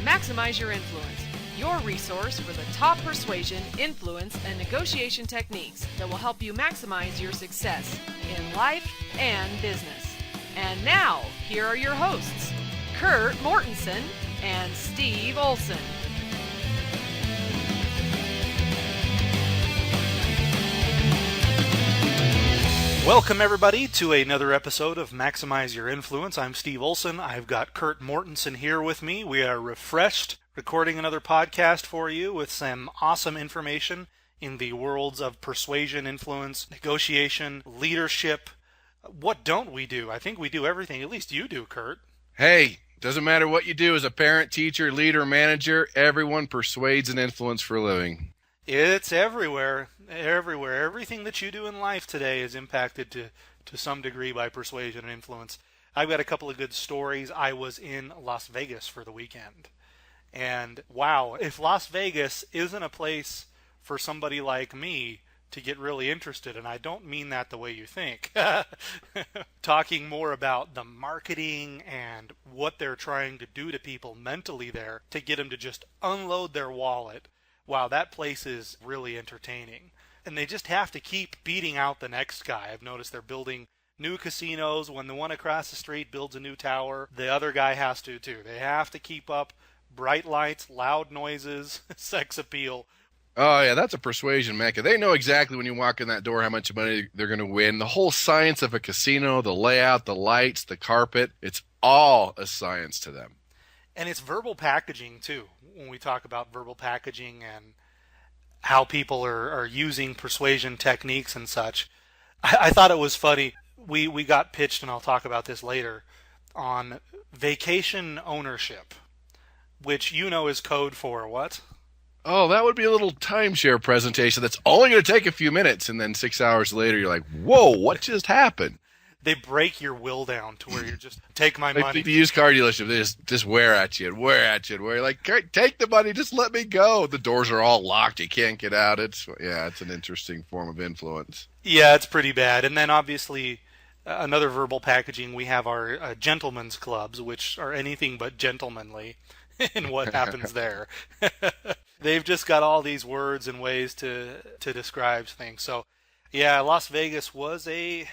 Maximize Your Influence, your resource for the top persuasion, influence, and negotiation techniques that will help you maximize your success in life and business. And now, here are your hosts, Kurt Mortensen and Steve Olson. Welcome, everybody, to another episode of Maximize Your Influence. I'm Steve Olson. I've got Kurt Mortensen here with me. We are refreshed, recording another podcast for you with some awesome information in the worlds of persuasion, influence, negotiation, leadership. What don't we do? I think we do everything. At least you do, Kurt. Hey, doesn't matter what you do as a parent, teacher, leader, manager, everyone persuades and influence for a living. It's everywhere. Everywhere. Everything that you do in life today is impacted to some degree by persuasion and influence. I've got a couple of good stories. I was in Las Vegas for the weekend. And wow, if Las Vegas isn't a place for somebody like me to get really interested, and I don't mean that the way you think, talking more about the marketing and what they're trying to do to people mentally there to get them to just unload their wallet. Wow, that place is really entertaining. And they just have to keep beating out the next guy. I've noticed they're building new casinos. When the one across the street builds a new tower, the other guy has to too. They have to keep up bright lights, loud noises, sex appeal. Oh, yeah, that's a persuasion mecca. They know exactly when you walk in that door how much money they're going to win. The whole science of a casino, the layout, the lights, the carpet, it's all a science to them. And it's verbal packaging, too, when we talk about verbal packaging and how people are using persuasion techniques and such. I thought it was funny. We got pitched, and I'll talk about this later, on vacation ownership, which you know is code for what? Oh, that would be a little timeshare presentation that's only going to take a few minutes, and then 6 hours later you're like, whoa, what just happened? They break your will down to where you're just, take my money. The used car dealership, they just wear at you. You're like, take the money, just let me go. The doors are all locked. You can't get out. It's an interesting form of influence. Yeah, it's pretty bad. And then obviously another verbal packaging, we have our gentlemen's clubs, which are anything but gentlemanly in what happens there. They've just got all these words and ways to describe things. So yeah, Las Vegas was a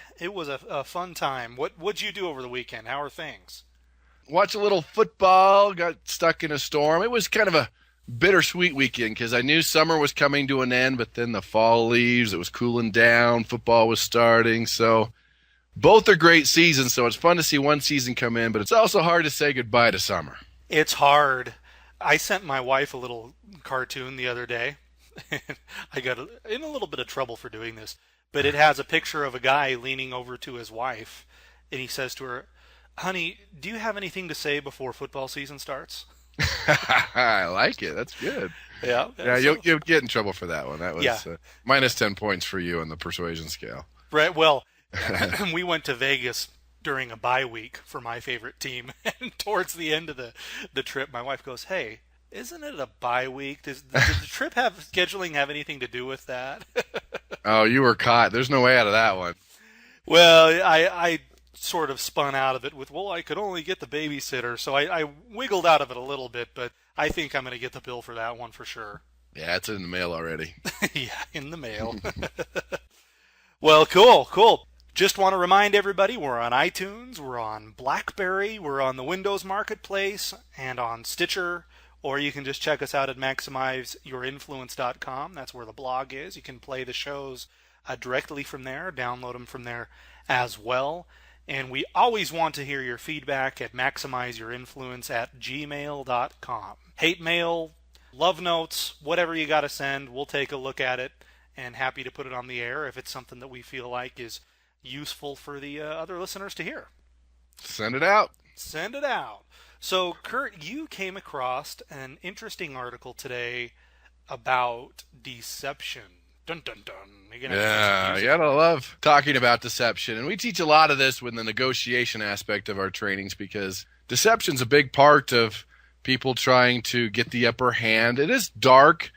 fun time. What'd you do over the weekend? How are things? Watch a little football, got stuck in a storm. It was kind of a bittersweet weekend because I knew summer was coming to an end, but then the fall leaves, it was cooling down, football was starting. So both are great seasons, so it's fun to see one season come in, but it's also hard to say goodbye to summer. It's hard. I sent my wife a little cartoon the other day. I got in a little bit of trouble for doing this. But it has a picture of a guy leaning over to his wife, and he says to her, "Honey, do you have anything to say before football season starts?" I like it. That's good. Yeah. You'll get in trouble for that one. That was minus 10 points for you on the persuasion scale. Right. Well, we went to Vegas during a bye week for my favorite team, and towards the end of the trip, my wife goes, "Hey, isn't it a bye week? Does the trip scheduling have anything to do with that?" Oh, you were caught. There's no way out of that one. Well, I sort of spun out of it with, I could only get the babysitter, so I wiggled out of it a little bit, but I think I'm going to get the bill for that one for sure. Yeah, it's in the mail already. Yeah, in the mail. Well, cool. Just want to remind everybody we're on iTunes, we're on BlackBerry, we're on the Windows Marketplace, and on Stitcher. Or you can just check us out at MaximizeYourInfluence.com. That's where the blog is. You can play the shows directly from there, download them from there as well. And we always want to hear your feedback at MaximizeYourInfluence@gmail.com. Hate mail, love notes, whatever you got to send, we'll take a look at it and happy to put it on the air if it's something that we feel like is useful for the other listeners to hear. Send it out. Send it out. So, Kurt, you came across an interesting article today about deception. Dun, dun, dun. Yeah, you gotta love talking about deception. And we teach a lot of this with the negotiation aspect of our trainings because deception's a big part of people trying to get the upper hand. It is dark.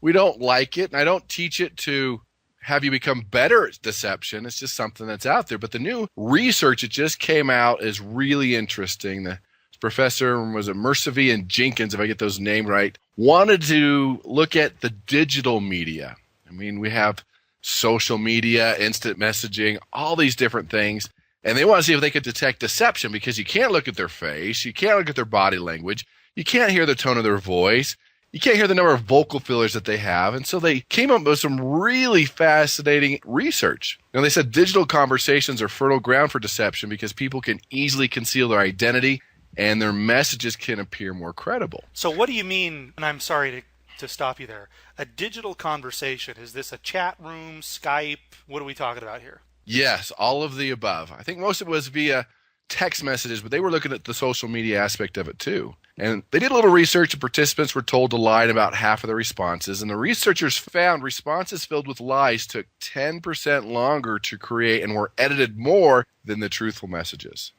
We don't like it, and I don't teach it to have you become better at deception. It's just something that's out there. But the new research that just came out is really interesting. The Professor, was it Mercivi and Jenkins, if I get those names right, wanted to look at the digital media. I mean, we have social media, instant messaging, all these different things. And they want to see if they could detect deception, because you can't look at their face. You can't look at their body language. You can't hear the tone of their voice. You can't hear the number of vocal fillers that they have. And so they came up with some really fascinating research. Now, they said digital conversations are fertile ground for deception because people can easily conceal their identity and their messages can appear more credible. So what do you mean, and I'm sorry to stop you there, a digital conversation? Is this a chat room, Skype? What are we talking about here? Yes, all of the above. I think most of it was via text messages, but they were looking at the social media aspect of it too. And they did a little research, and participants were told to lie in about half of the responses. And the researchers found responses filled with lies took 10% longer to create and were edited more than the truthful messages.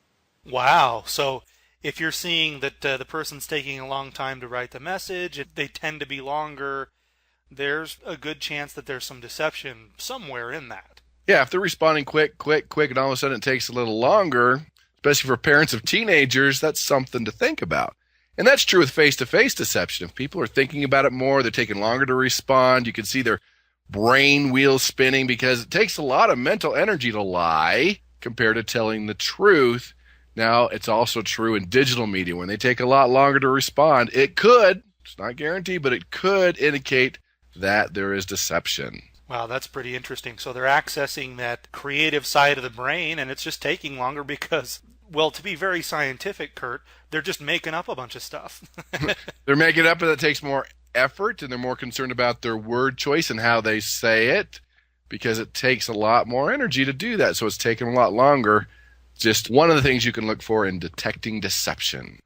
Wow. So if you're seeing that the person's taking a long time to write the message, they tend to be longer, there's a good chance that there's some deception somewhere in that. Yeah, if they're responding quick, and all of a sudden it takes a little longer, especially for parents of teenagers, that's something to think about. And that's true with face-to-face deception. If people are thinking about it more, they're taking longer to respond. You can see their brain wheels spinning because it takes a lot of mental energy to lie compared to telling the truth. Now, it's also true in digital media. When they take a lot longer to respond, it could, it's not guaranteed, but it could indicate that there is deception. Wow, that's pretty interesting. So they're accessing that creative side of the brain, and it's just taking longer because, well, to be very scientific, Kurt, they're just making up a bunch of stuff. They're making it up, and it takes more effort, and they're more concerned about their word choice and how they say it because it takes a lot more energy to do that. So it's taking a lot longer. Just one of the things you can look for in detecting deception.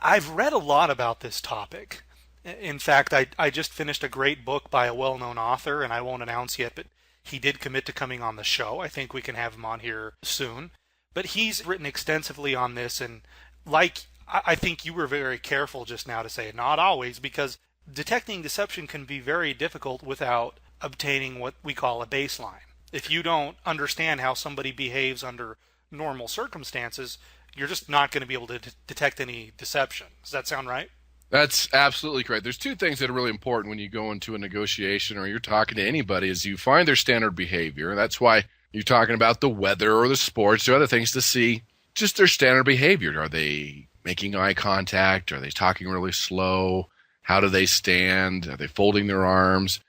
I've read a lot about this topic. In fact, I just finished a great book by a well-known author, and I won't announce yet, but he did commit to coming on the show. I think we can have him on here soon. But he's written extensively on this, and I think you were very careful just now to say not always, because detecting deception can be very difficult without obtaining what we call a baseline. If you don't understand how somebody behaves under normal circumstances, you're just not going to be able to detect any deception. Does that sound right? That's absolutely correct. There's two things that are really important when you go into a negotiation or you're talking to anybody is you find their standard behavior. That's why you're talking about the weather or the sports or other things to see just their standard behavior. Are they making eye contact? Are they talking really slow? How do they stand? Are they folding their arms?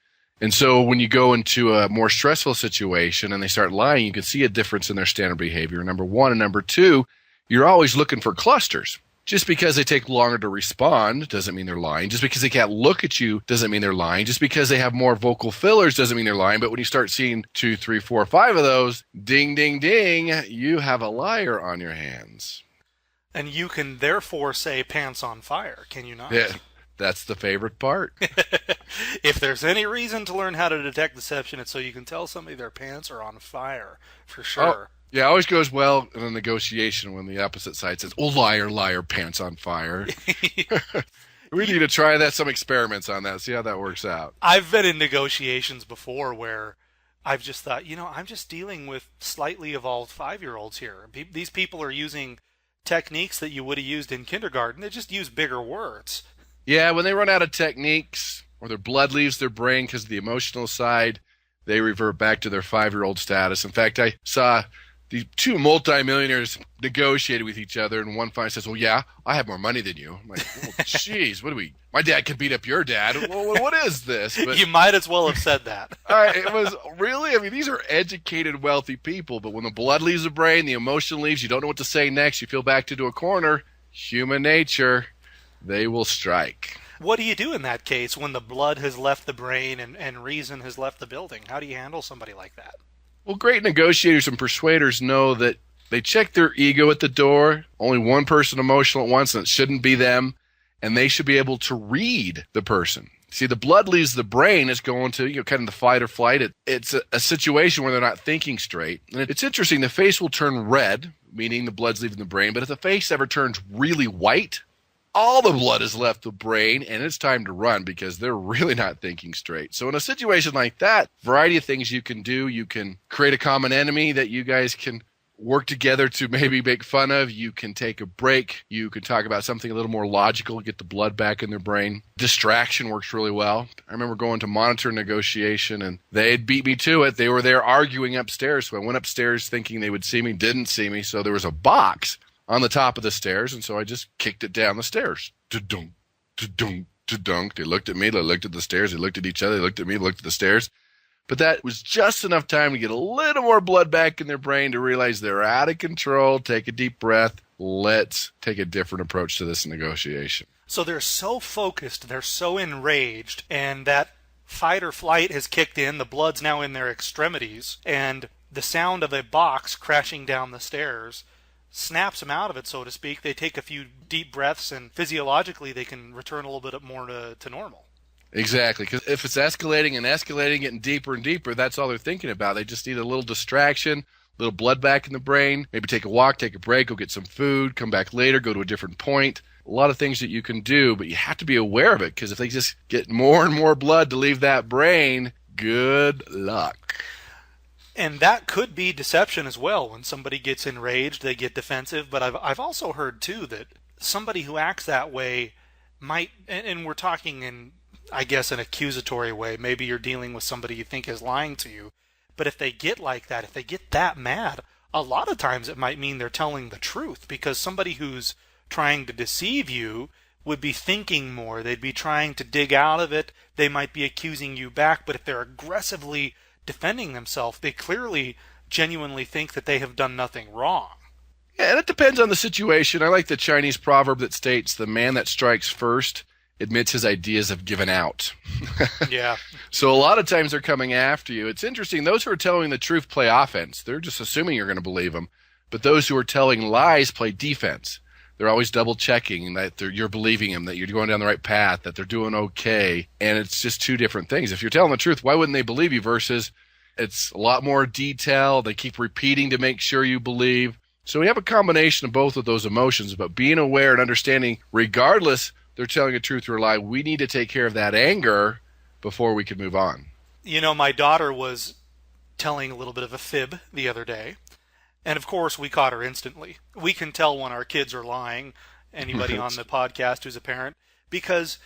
And so when you go into a more stressful situation and they start lying, you can see a difference in their standard behavior, number one. And number two, you're always looking for clusters. Just because they take longer to respond doesn't mean they're lying. Just because they can't look at you doesn't mean they're lying. Just because they have more vocal fillers doesn't mean they're lying. But when you start seeing 2, 3, 4, 5 of those, ding, ding, ding, you have a liar on your hands. And you can therefore say pants on fire, can you not? Yeah, that's the favorite part. If there's any reason to learn how to detect deception, it's so you can tell somebody their pants are on fire, for sure. Oh. Yeah, it always goes well in a negotiation when the opposite side says, "Oh, liar, liar, pants on fire." We need to try some experiments on that, see how that works out. I've been in negotiations before where I've just thought, I'm just dealing with slightly evolved 5-year-olds here. These people are using techniques that you would have used in kindergarten. They just use bigger words. Yeah, when they run out of techniques or their blood leaves their brain because of the emotional side, they revert back to their 5-year-old status. In fact, I saw these two multimillionaires negotiated with each other, and one finally says, "Well, yeah, I have more money than you." I'm like, "Jeez, my dad could beat up your dad. Well, what is this?" But you might as well have said that. It was really, these are educated, wealthy people, but when the blood leaves the brain, the emotion leaves, you don't know what to say next, you feel backed into a corner, human nature, they will strike. What do you do in that case when the blood has left the brain and reason has left the building? How do you handle somebody like that? Well, great negotiators and persuaders know that they check their ego at the door. Only one person emotional at once, and it shouldn't be them. And they should be able to read the person. See, the blood leaves the brain. It's going to, kind of the fight or flight. It's a situation where they're not thinking straight. And it's interesting. The face will turn red, meaning the blood's leaving the brain. But if the face ever turns really white, all the blood has left the brain, and it's time to run because they're really not thinking straight. So in a situation like that, variety of things you can do. You can create a common enemy that you guys can work together to maybe make fun of. You can take a break. You can talk about something a little more logical, get the blood back in their brain. Distraction works really well. I remember going to monitor negotiation, and they'd beat me to it. They were there arguing upstairs. So I went upstairs thinking they would see me, didn't see me. So there was a box on the top of the stairs, and so I just kicked it down the stairs. Da-dunk, da-dunk, da-dunk. They looked at me, they looked at the stairs, they looked at each other, they looked at me, they looked at the stairs. But that was just enough time to get a little more blood back in their brain to realize they're out of control. Take a deep breath. Let's take a different approach to this negotiation. So they're so focused, they're so enraged, and that fight or flight has kicked in, the blood's now in their extremities, and the sound of a box crashing down the stairs snaps them out of it, so to speak. They take a few deep breaths, and physiologically they can return a little bit more to normal. Exactly, because if it's escalating and escalating, getting deeper and deeper, that's all they're thinking about. They just need a little distraction, a little blood back in the brain, maybe take a walk, take a break, go get some food, come back later, go to a different point. A lot of things that you can do, but you have to be aware of it, because if they just get more and more blood to leave that brain, good luck. And that could be deception as well. When somebody gets enraged, they get defensive. But I've also heard, too, that somebody who acts that way might, and we're talking in, I guess, an accusatory way. Maybe you're dealing with somebody you think is lying to you. But if they get like that, if they get that mad, a lot of times it might mean they're telling the truth, because somebody who's trying to deceive you would be thinking more. They'd be trying to dig out of it. They might be accusing you back. But if they're aggressively defending themselves, they clearly genuinely think that they have done nothing wrong. Yeah, and it depends on the situation. I like the Chinese proverb that states, the man that strikes first admits his ideas have given out. Yeah. So a lot of times they're coming after you. It's interesting. Those who are telling the truth play offense. They're just assuming you're going to believe them. But those who are telling lies play defense. They're always double checking that you're believing them, that you're going down the right path, that they're doing okay. And it's just two different things. If you're telling the truth, why wouldn't they believe you? Versus it's a lot more detail. They keep repeating to make sure you believe. So we have a combination of both of those emotions, but being aware and understanding, regardless they're telling a truth or a lie, we need to take care of that anger before we can move on. You know, my daughter was telling a little bit of a fib the other day. And of course, we caught her instantly. We can tell when our kids are lying, anybody on the podcast who's a parent, because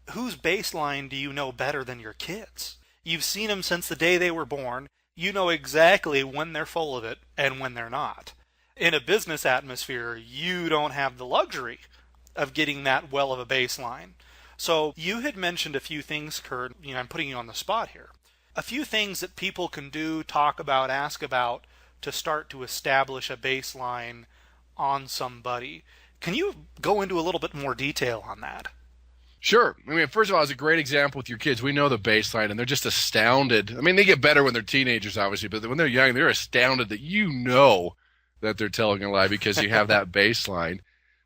whose baseline do you know better than your kids? You've seen them since the day they were born. You know exactly when they're full of it and when they're not. In a business atmosphere, you don't have the luxury of getting that well of a baseline. So you had mentioned a few things, Kurt. You know, I'm putting you on the spot here. A few things that people can do, talk about, ask about, to start to establish a baseline on somebody. Can you go into a little bit more detail on that? Sure. I mean, first of all, it's a great example with your kids. We know the baseline, and they're just astounded. I mean, they get better when they're teenagers, obviously, but when they're young, they're astounded that you know that they're telling a lie because you have that baseline.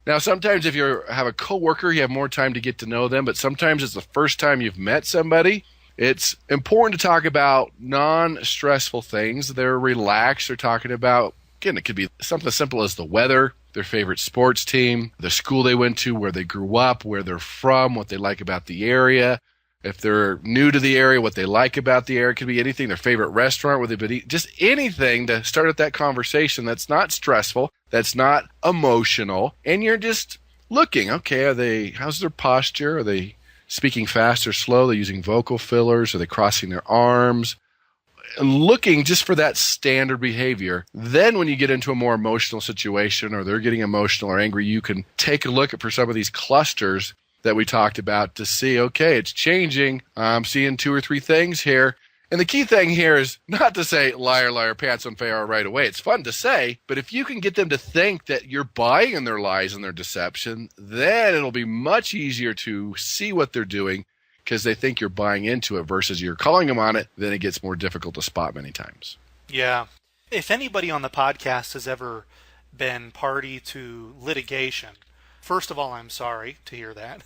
Now, sometimes if you have a coworker, you have more time to get to know them, but sometimes it's the first time you've met somebody. It's important to talk about non-stressful things. They're relaxed. They're talking about, again, it could be something as simple as the weather, their favorite sports team, the school they went to, where they grew up, where they're from, what they like about the area. If they're new to the area, what they like about the area. It could be anything, their favorite restaurant, where they've been eating, just anything to start at that conversation that's not stressful, that's not emotional, and you're just looking, okay, how's their posture? Are they speaking fast or slow? They're using vocal fillers. Are they crossing their arms? And looking just for that standard behavior. Then when you get into a more emotional situation or they're getting emotional or angry, you can take a look for some of these clusters that we talked about to see, okay, it's changing. I'm seeing 2 or 3 things here. And the key thing here is not to say, liar, liar, pants on fire right away. It's fun to say, but if you can get them to think that you're buying in their lies and their deception, then it'll be much easier to see what they're doing because they think you're buying into it versus you're calling them on it. Then it gets more difficult to spot many times. Yeah. If anybody on the podcast has ever been party to litigation, first of all, I'm sorry to hear that.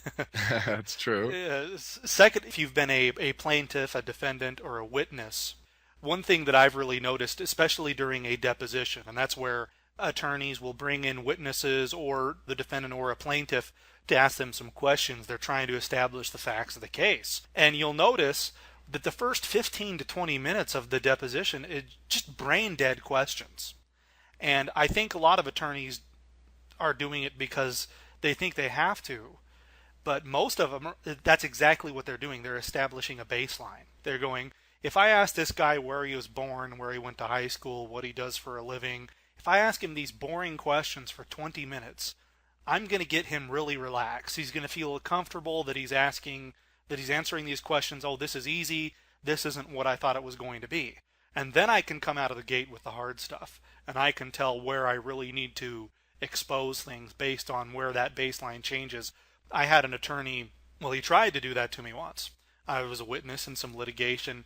That's true. Second, if you've been a plaintiff, a defendant, or a witness, one thing that I've really noticed, especially during a deposition, and that's where attorneys will bring in witnesses or the defendant or a plaintiff to ask them some questions. They're trying to establish the facts of the case. And you'll notice that the first 15 to 20 minutes of the deposition is just brain dead questions. And I think a lot of attorneys are doing it because they think they have to. But most of them, that's exactly what they're doing. They're establishing a baseline. They're going, if I ask this guy where he was born, where he went to high school, what he does for a living, if I ask him these boring questions for 20 minutes, I'm going to get him really relaxed. He's going to feel comfortable that he's answering these questions. Oh, this is easy. This isn't what I thought it was going to be. And then I can come out of the gate with the hard stuff. And I can tell where I really need to expose things based on where that baseline changes. I had an attorney, well, he tried to do that to me once. I was a witness in some litigation.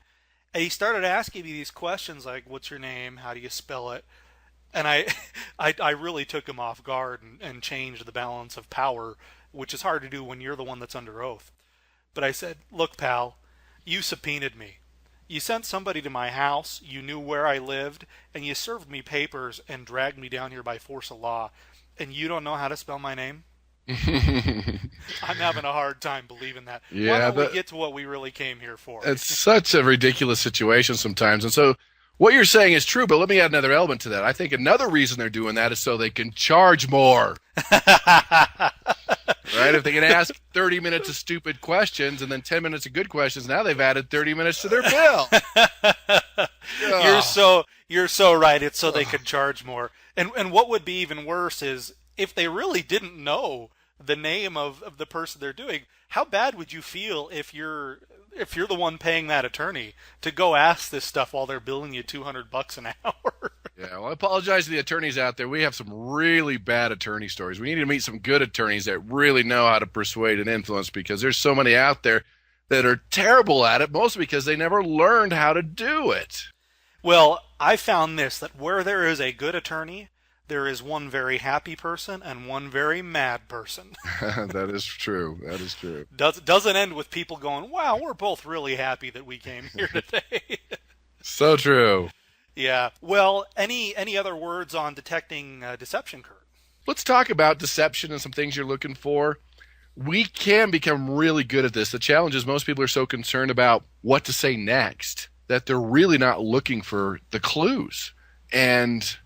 And he started asking me these questions like, what's your name? How do you spell it? And I really took him off guard and changed the balance of power, which is hard to do when you're the one that's under oath. But I said, look, pal, you subpoenaed me. You sent somebody to my house, you knew where I lived, and you served me papers and dragged me down here by force of law, and you don't know how to spell my name? I'm having a hard time believing that. Yeah, why don't we get to what we really came here for? It's such a ridiculous situation sometimes. And so what you're saying is true, but let me add another element to that. I think another reason they're doing that is so they can charge more. Right? If they can ask 30 minutes of stupid questions and then 10 minutes of good questions, now they've added 30 minutes to their bill. You're so right. It's so they could charge more. And what would be even worse is if they really didn't know the name of the person they're doing, how bad would you feel if you're the one paying that attorney to go ask this stuff while they're billing you $200 an hour? Yeah, well, I apologize to the attorneys out there. We have some really bad attorney stories. We need to meet some good attorneys that really know how to persuade and influence, because there's so many out there that are terrible at it, mostly because they never learned how to do it. Well, I found this, that where there is a good attorney, there is one very happy person and one very mad person. That is true. That is true. Doesn't end with people going, wow, we're both really happy that we came here today. So true. Yeah. Well, any other words on detecting deception, Kurt? Let's talk about deception and some things you're looking for. We can become really good at this. The challenge is most people are so concerned about what to say next that they're really not looking for the clues. And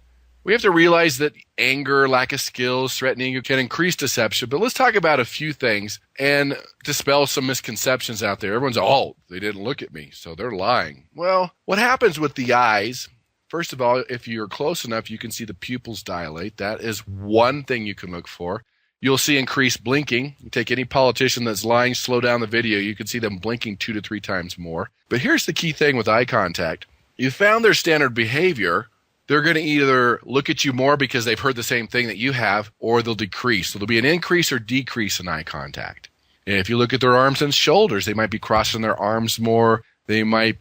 we have to realize that anger, lack of skills, threatening can increase deception. But let's talk about a few things and dispel some misconceptions out there. Everyone's, oh, they didn't look at me, so they're lying. Well, what happens with the eyes, first of all, if you're close enough, you can see the pupils dilate. That is one thing you can look for. You'll see increased blinking. You take any politician that's lying, slow down the video, you can see them blinking 2 to 3 times more. But here's the key thing with eye contact. You found their standard behavior. They're going to either look at you more because they've heard the same thing that you have, or they'll decrease. So there'll be an increase or decrease in eye contact. And if you look at their arms and shoulders, they might be crossing their arms more. They might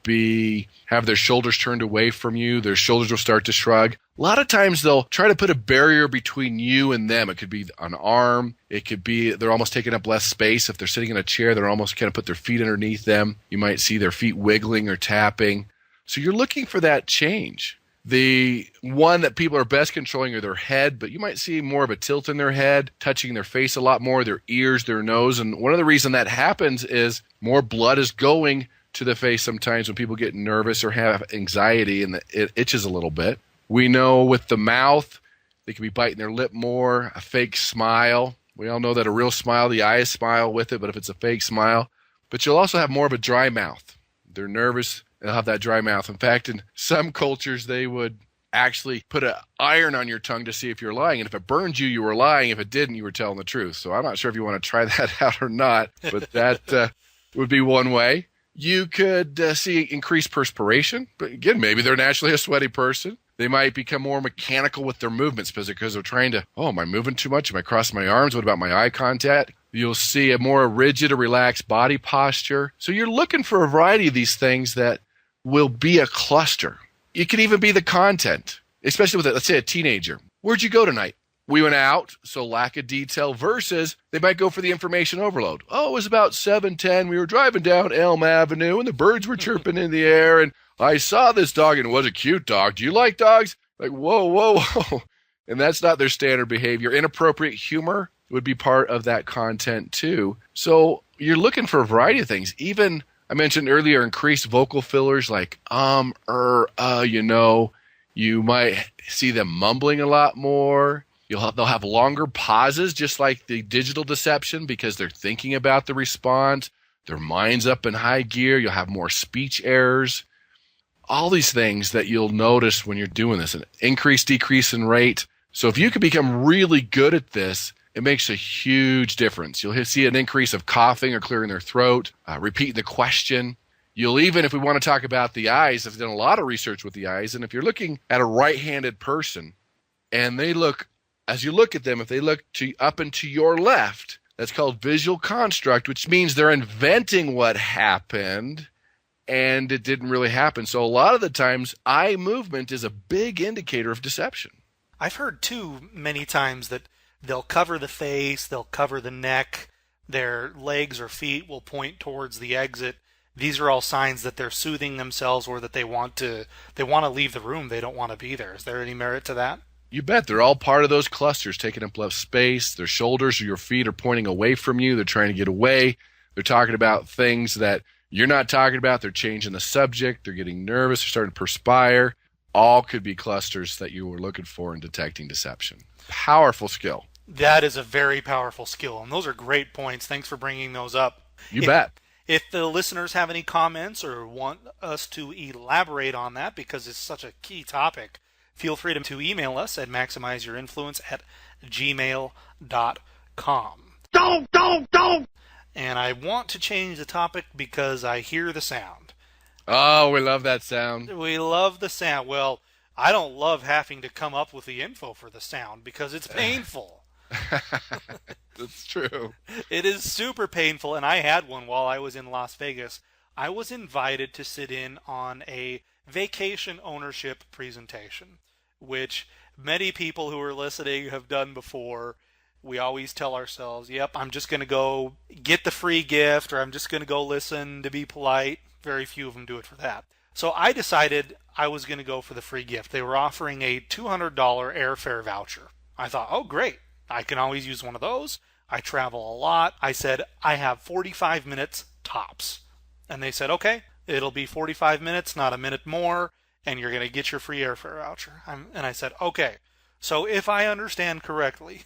have their shoulders turned away from you. Their shoulders will start to shrug. A lot of times they'll try to put a barrier between you and them. It could be an arm. It could be they're almost taking up less space. If they're sitting in a chair, they're almost kind of put their feet underneath them. You might see their feet wiggling or tapping. So you're looking for that change. The one that people are best controlling are their head, but you might see more of a tilt in their head, touching their face a lot more, their ears, their nose. And one of the reasons that happens is more blood is going to the face sometimes when people get nervous or have anxiety and it itches a little bit. We know with the mouth, they can be biting their lip more, a fake smile. We all know that a real smile, the eyes smile with it, but if it's a fake smile. But you'll also have more of a dry mouth. They're nervous. They'll have that dry mouth. In fact, in some cultures, they would actually put an iron on your tongue to see if you're lying. And if it burned you, you were lying. If it didn't, you were telling the truth. So I'm not sure if you want to try that out or not, but that would be one way. You could see increased perspiration. But again, maybe they're naturally a sweaty person. They might become more mechanical with their movements because they're trying to, oh, am I moving too much? Am I crossing my arms? What about my eye contact? You'll see a more rigid or relaxed body posture. So you're looking for a variety of these things that will be a cluster. It could even be the content, especially with, let's say, a teenager. Where'd you go tonight? We went out, so lack of detail, versus they might go for the information overload. Oh, it was about 7:10. We were driving down Elm Avenue, and the birds were chirping in the air, and I saw this dog, and it was a cute dog. Do you like dogs? Like, whoa, whoa, whoa. And that's not their standard behavior. Inappropriate humor would be part of that content, too. So you're looking for a variety of things. Even, I mentioned earlier, increased vocal fillers like, you know. You might see them mumbling a lot more. They'll have longer pauses, just like the digital deception, because they're thinking about the response. Their mind's up in high gear. You'll have more speech errors. All these things that you'll notice when you're doing this, an increase, decrease in rate. So if you can become really good at this, it makes a huge difference. You'll see an increase of coughing or clearing their throat, repeating the question. You'll even, if we want to talk about the eyes, I've done a lot of research with the eyes, and if you're looking at a right-handed person and they look, as you look at them, if they look up and to your left, that's called visual construct, which means they're inventing what happened and it didn't really happen. So a lot of the times, eye movement is a big indicator of deception. I've heard too many times that they'll cover the face, they'll cover the neck, their legs or feet will point towards the exit. These are all signs that they're soothing themselves or that they want to leave the room. They don't want to be there. Is there any merit to that? You bet. They're all part of those clusters, taking up less space. Their shoulders or your feet are pointing away from you. They're trying to get away. They're talking about things that you're not talking about. They're changing the subject. They're getting nervous. They're starting to perspire. All could be clusters that you were looking for in detecting deception. Powerful skill. That is a very powerful skill, and those are great points. Thanks for bringing those up. You bet. If the listeners have any comments or want us to elaborate on that because it's such a key topic, feel free to email us at maximizeyourinfluence@gmail.com. Don't! And I want to change the topic because I hear the sound. Oh, we love that sound. We love the sound. Well, I don't love having to come up with the info for the sound because it's painful. That's true. It is super painful, and I had one while I was in Las Vegas. I was invited to sit in on a vacation ownership presentation, which many people who are listening have done before. We always tell ourselves, yep, I'm just going to go get the free gift, or I'm just going to go listen to be polite. Very few of them do it for that. So I decided I was going to go for the free gift. They were offering a $200 airfare voucher. I thought, oh, great. I can always use one of those. I travel a lot. I said, I have 45 minutes tops. And they said, okay, it'll be 45 minutes, not a minute more, and you're going to get your free airfare voucher. And I said, okay. So if I understand correctly,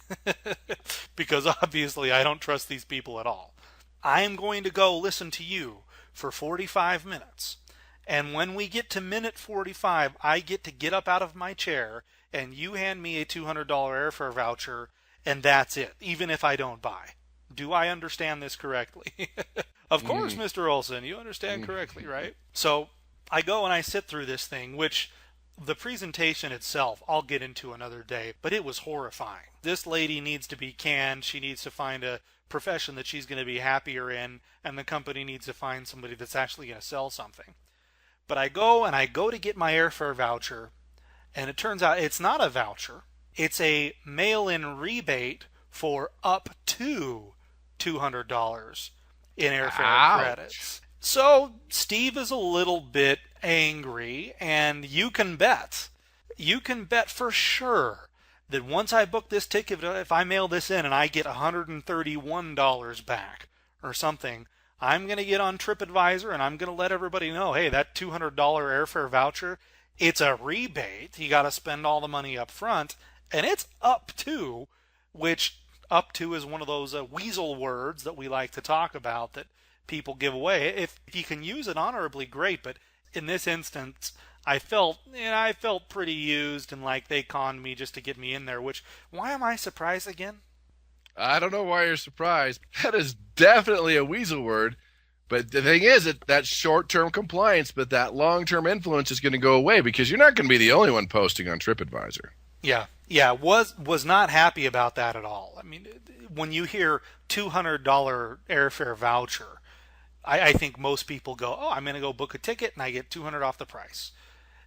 because obviously I don't trust these people at all, I'm going to go listen to you for 45 minutes. And when we get to minute 45, I get to get up out of my chair and you hand me a $200 airfare voucher, and that's it, even if I don't buy. Do I understand this correctly? Of course, Mr. Olson, you understand correctly, right? So I go and I sit through this thing, which the presentation itself, I'll get into another day, but it was horrifying. This lady needs to be canned. She needs to find a profession that she's going to be happier in, and the company needs to find somebody that's actually going to sell something. But I go to get my airfare voucher, and it turns out it's not a voucher. It's a mail-in rebate for up to $200 in airfare credits. So Steve is a little bit angry, and you can bet for sure that once I book this ticket, if I mail this in and I get $131 back or something, I'm going to get on TripAdvisor and I'm going to let everybody know, hey, that $200 airfare voucher, it's a rebate. You got to spend all the money up front, and it's up to, which up to is one of those weasel words that we like to talk about that people give away. If you can use it honorably, great, but in this instance, I felt pretty used and like they conned me just to get me in there, which, why am I surprised again? I don't know why you're surprised. That is definitely a weasel word. But the thing is, that's short-term compliance, but that long-term influence is going to go away because you're not going to be the only one posting on TripAdvisor. Yeah, was not happy about that at all. I mean, when you hear $200 airfare voucher, I think most people go, oh, I'm going to go book a ticket and I get $200 off the price.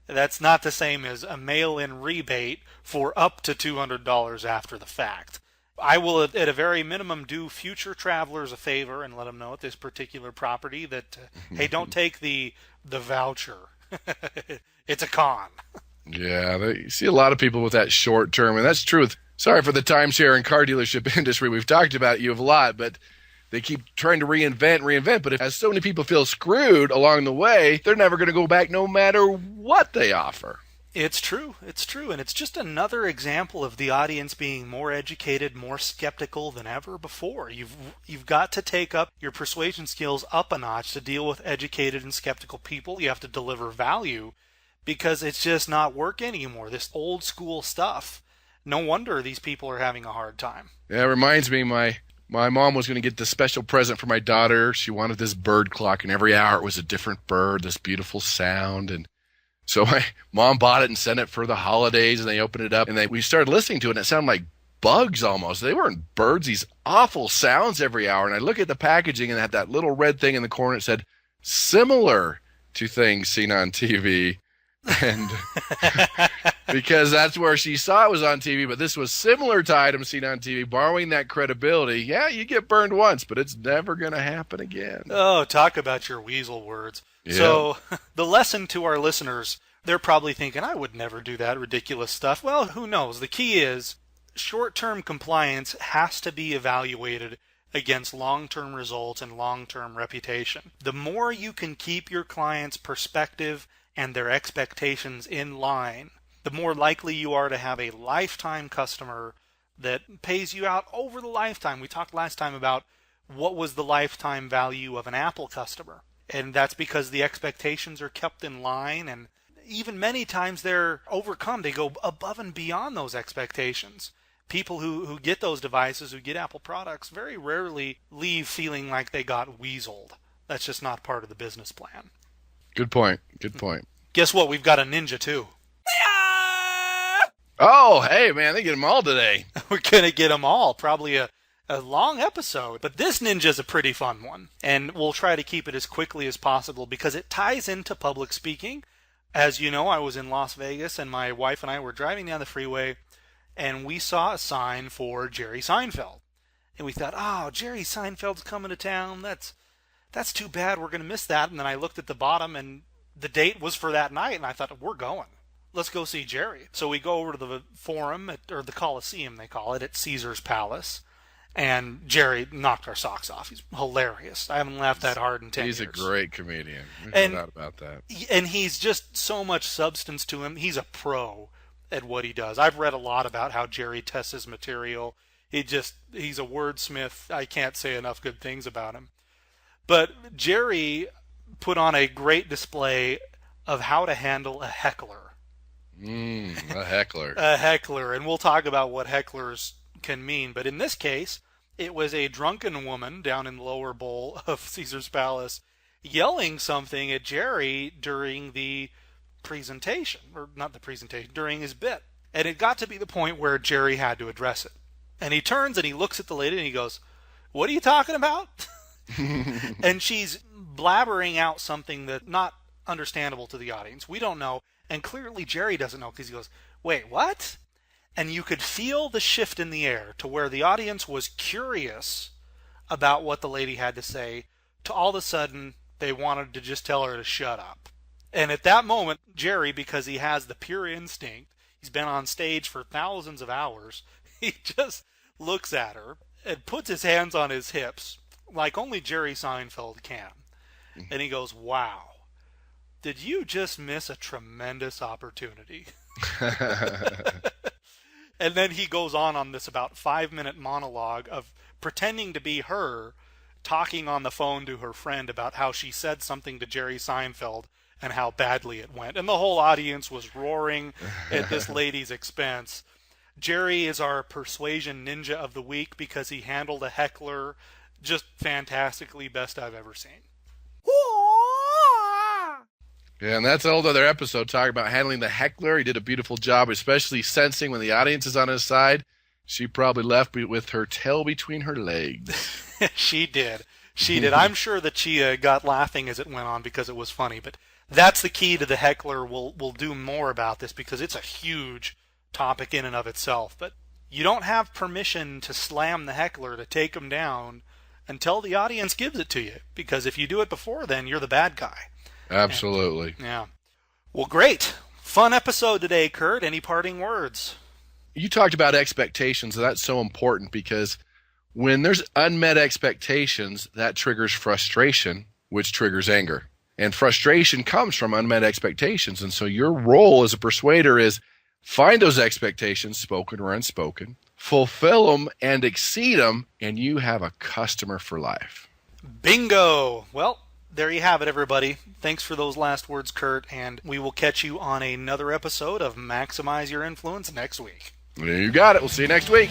That's not the same as a mail-in rebate for up to $200 after the fact. I will, at a very minimum, do future travelers a favor and let them know at this particular property that, hey, don't take the voucher. It's a con. Yeah, you see a lot of people with that short term, and that's true. Sorry for the timeshare and car dealership industry. We've talked about you a lot, but they keep trying to reinvent. But as so many people feel screwed along the way, they're never going to go back no matter what they offer. It's true. It's true. And it's just another example of the audience being more educated, more skeptical than ever before. You've got to take up your persuasion skills up a notch to deal with educated and skeptical people. You have to deliver value because it's just not working anymore. This old school stuff. No wonder these people are having a hard time. Yeah, it reminds me, my mom was going to get this special present for my daughter. She wanted this bird clock, and every hour it was a different bird, this beautiful sound. And so my mom bought it and sent it for the holidays, and they opened it up, and we started listening to it, and it sounded like bugs almost. They weren't birds, these awful sounds every hour. And I look at the packaging, and it had that little red thing in the corner. It said, similar to things seen on TV. And because that's where she saw it was on TV, but this was similar to items seen on TV, borrowing that credibility. Yeah, you get burned once, but it's never going to happen again. Oh, talk about your weasel words. Yeah. So the lesson to our listeners, they're probably thinking, I would never do that ridiculous stuff. Well, who knows? The key is short-term compliance has to be evaluated against long-term results and long-term reputation. The more you can keep your client's perspective and their expectations in line, the more likely you are to have a lifetime customer that pays you out over the lifetime. We talked last time about what was the lifetime value of an Apple customer. And that's because the expectations are kept in line, and even many times they're overcome. They go above and beyond those expectations. People who get those devices, who get Apple products, very rarely leave feeling like they got weaseled. That's just not part of the business plan. Good point. Good point. Guess what? We've got a ninja, too. Oh, hey, man, they get them all today. We're going to get them all. Probably a long episode. But this ninja's a pretty fun one. And we'll try to keep it as quickly as possible because it ties into public speaking. As you know, I was in Las Vegas, and my wife and I were driving down the freeway, and we saw a sign for Jerry Seinfeld. And we thought, oh, Jerry Seinfeld's coming to town. That's too bad. We're going to miss that. And then I looked at the bottom, and the date was for that night, and I thought, we're going. Let's go see Jerry. So we go over to the Forum, or the Coliseum, they call it, at Caesar's Palace. And Jerry knocked our socks off. He's hilarious. I haven't laughed that hard in 10 years. He's a great comedian. There's no doubt about that. And he's just so much substance to him. He's a pro at what he does. I've read a lot about how Jerry tests his material. He's a wordsmith. I can't say enough good things about him. But Jerry put on a great display of how to handle a heckler. A heckler. A heckler. And we'll talk about what hecklers can mean. But in this case, it was a drunken woman down in the lower bowl of Caesar's Palace yelling something at Jerry during the presentation, or not the presentation, during his bit. And it got to be the point where Jerry had to address it. And he turns and he looks at the lady and he goes, "What are you talking about?" And she's blabbering out something that's not understandable to the audience. We don't know. And clearly Jerry doesn't know because he goes, "Wait, what?" And you could feel the shift in the air to where the audience was curious about what the lady had to say, to all of a sudden they wanted to just tell her to shut up. And at that moment, Jerry, because he has the pure instinct, he's been on stage for thousands of hours, he just looks at her and puts his hands on his hips like only Jerry Seinfeld can. And he goes, "Wow, did you just miss a tremendous opportunity?" And then he goes on this about 5-minute monologue of pretending to be her, talking on the phone to her friend about how she said something to Jerry Seinfeld and how badly it went. And the whole audience was roaring at this lady's expense. Jerry is our persuasion ninja of the week because he handled a heckler just fantastically, best I've ever seen. Yeah, and that's a whole other episode talking about handling the heckler. He did a beautiful job, especially sensing when the audience is on his side. She probably left with her tail between her legs. She did. She did. I'm sure that she got laughing as it went on because it was funny. But that's the key to the heckler. We'll do more about this because it's a huge topic in and of itself. But you don't have permission to slam the heckler, to take him down, until the audience gives it to you. Because if you do it before then, you're the bad guy. Absolutely. Yeah. Well, great. Fun episode today, Kurt. Any parting words? You talked about expectations, and that's so important because when there's unmet expectations, that triggers frustration, which triggers anger. And frustration comes from unmet expectations. And so your role as a persuader is find those expectations, spoken or unspoken, fulfill them and exceed them, and you have a customer for life. Bingo! Well, there you have it, everybody. Thanks for those last words, Kurt, and we will catch you on another episode of Maximize Your Influence next week. You got it. We'll see you next week.